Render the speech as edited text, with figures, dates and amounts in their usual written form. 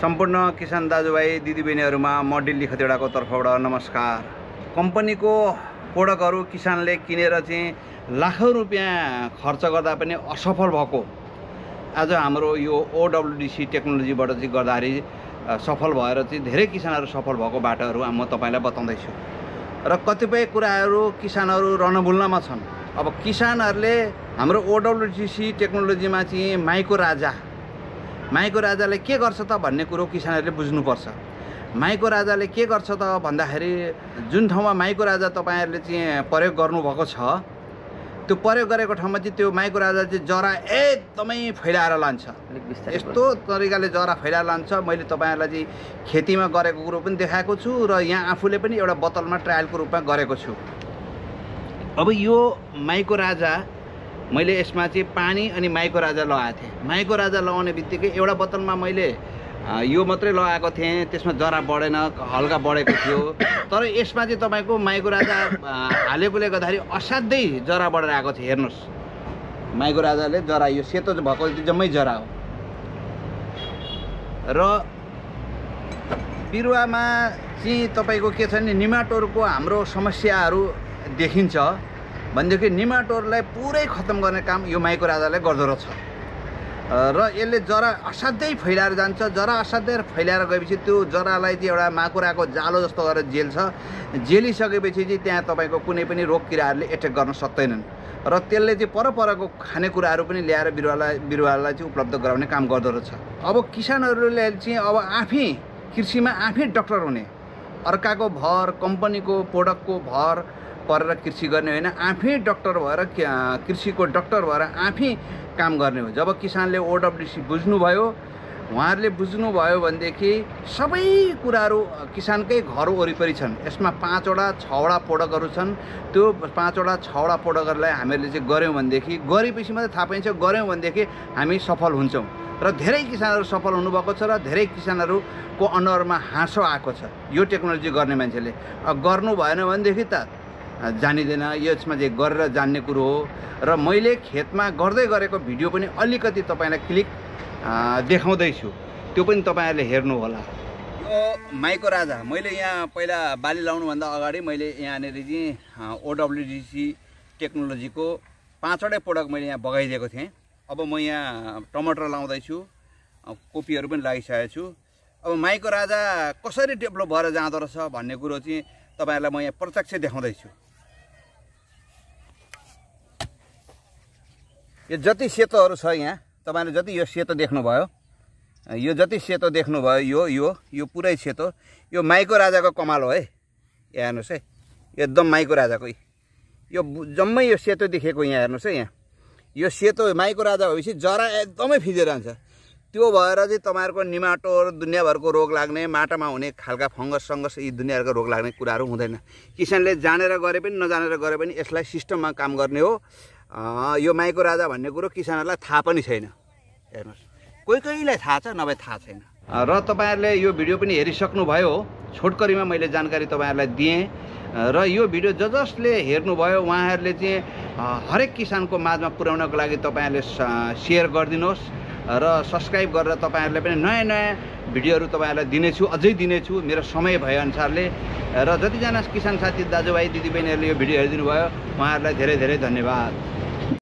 सम्पूर्ण किसान दाजुभाइ दिदीबहिनीहरुमा म दिल्ली खतिवडाको तर्फबाट नमस्कार। कम्पनीको प्रोडक्टहरु किसानले किनेर चाहिँ लाखौं रुपैयाँ खर्च गर्दा पनि असफल भएको आज हाम्रो यो ओडब्ल्युडीसी टेक्नोलोजीबाट चाहिँ गर्दाखेरि सफल भएर चाहिँ धेरै किसानहरु सफल भएको बाटोहरु म तपाईलाई बताउँदै छु। र कतिपय कुराहरु किसानहरु रणभुल्नमा छन्। अब किसानहरुले हाम्रो ओडब्ल्युडीसी टेक्नोलोजीमा चाहिँ माइको राजाले के गर्छ त भन्ने कुरो किसानहरुले बुझ्नुपर्छ। माइको राजाले के गर्छ त भन्दाखेरि जुन ठाउँमा माइको राजा तपाईहरुले चाहिँ प्रयोग गर्नुभएको छ त्यो प्रयोग गरेको ठाउँमा चाहिँ त्यो माइको राजा चाहिँ जरा एकदमै फैलाएर लान्छ। यस्तो तरिकाले जरा फैलाएर लान्छ। मैले तपाईहरुलाई चाहिँ खेतीमा गरेको कुरो पनि देखाएको छु र यहाँ आफूले पनि एउटा बोतलमा ट्रायलको रूपमा गरेको छु। अब यो माइको राजा मैले यसमा चाहिँ पानी अनि माइको राजा लगाएको थिएँ। माइको राजा लगाउने बित्तिकै एउटा बोतलमा मैले यो मात्रै लगाएको थिएँ, त्यसमा जरा बढेन, हल्का बढेको थियो। तर यसमा चाहिँ तपाईको माइको राजा हालेकोले गर्दाखेरि असाध्यै जरा बढेर आएको थियो। हेर्नुस्, माइको राजाले जरा यो सेतो भएको जम्मै जरा हो। र बिरुवामा चाहिँ तपाईको के छ नि निमाटोडको हाम्रो समस्याहरू देखिन्छ भनेदेखि निमाटोडलाई पुरै खत्म गर्ने काम यो माइको राजाले गर्दो रहेछ। र यसले जरा असाध्यै फैलाएर जान्छ। जरा असाध्यै फैलाएर गएपछि त्यो जरालाई चाहिँ एउटा माकुराको जालो जस्तो गरेर जेल्छ। जेलिसकेपछि चाहिँ त्यहाँ तपाईको कुनै पनि रोग किराहरूले एट्याक गर्न सक्दैनन् र त्यसले चाहिँ परपरको खानेकुराहरू पनि ल्याएर बिरुवालाई चाहिँ उपलब्ध गराउने काम गर्दो रहेछ। अब किसानहरूले चाहिँ अब आफै कृषिमा आफै डाक्टर हुने, अर्काको भर कम्पनीको प्रोडक्टको भर परेर कृषि गर्ने होइन, आफै डाक्टर भएर कृषिको डाक्टर भएर आफै काम गर्ने हो। जब किसानले ओडब्ल्युडीसी बुझ्नुभयो, उहाँहरूले बुझ्नुभयो भनेदेखि सबै कुराहरू किसानकै घर वरिपरि छन्। यसमा 5 वटा 6 वटा प्रोडक्टहरू छन्। त्यो 5 वटा 6 वटा प्रोडक्टहरूलाई हामीले चाहिँ गऱ्यौँ भनेदेखि गरेपछि मात्रै थाहा पाइन्छ। गऱ्यौँ भनेदेखि हामी सफल हुन्छौँ र धेरै किसानहरू सफल हुनुभएको छ र धेरै किसानहरूको अनुहारमा हाँसो आएको छ। यो टेक्नोलोजी गर्ने मान्छेले गर्नु भएन भनेदेखि त जानिदैन। यसमा चाहिँ गरेर जान्ने कुरो हो। र मैले खेतमा गर्दै गरेको भिडियो पनि अलिकति तपाईलाई क्लिक देखाउँदैछु, त्यो पनि तपाईहरुले हेर्नु होला। यो माइको राजा मैले यहाँ पहिला बाली लाउनुभन्दा अगाडि मैले यहाँनिर चाहिँ ओडब्ल्युडीसी टेक्नोलोजीको 5 वटै प्रोडक्ट मैले यहाँ बगाइदिएको थिएँ। अब म यहाँ टमाटर लाउँदैछु, कोपीहरू पनि लगाइसकेको छु। अब माइको राजा कसरी डेभलप भएर जाँदो रहेछ भन्ने कुरो चाहिँ तपाईहरुलाई म यहाँ प्रत्यक्ष देखाउँदैछु। यो जति सेतोहरू छ यहाँ तपाईहरुले जति यो सेतो देख्नुभयो, यो जति सेतो देख्नुभयो यो पुरै सेतो, यो माइको राजाको कमाल हो है। यहाँ हेर्नुस् है, एकदम माइको राजाको यो जम्मै यो सेतो देखेको यहाँ हेर्नुस् है। यहाँ यो सेतो माइको राजा भएपछि जरा एकदमै फिजेर जान्छ। त्यो भएर चाहिँ तपाईहरुको निमाटोड दुनियाभरको रोग लाग्ने, माटामा हुने खालका फंगस यी दुनियाभरको रोग लाग्ने कुराहरू हुँदैन। किसानले जानेर गरे पनि नजानेर गरे पनि यसलाई सिस्टममा काम गर्ने हो। यो माइको राजा भन्ने कुरो किसानहरुलाई थाहा पनि छैन। हेर्नुस्, कोहीलाई थाहा छ, नभए थाहा छैन। र तपाईहरुले यो भिडियो पनि हेरिसक्नु भयो। छोटकरीमा मैले जानकारी तपाईहरुलाई दिएँ र यो भिडियो जसले हेर्नुभयो उहाँहरूले चाहिँ हरेक किसानको माझमा पुर्याउनको लागि तपाईहरुले शेयर गरिदिनुहोस् र सब्स्क्राइब गरेर तपाईहरुले पनि नयाँ भिडियोहरू तपाईहरुलाई दिनेछु, अझै दिनेछु मेरो समय भए अनुसारले। र जतिजना किसान साथी दाजुभाइ दिदीबहिनीहरूले यो भिडियो हेरिदिनु भयो उहाँहरूलाई धेरै धेरै धन्यवाद।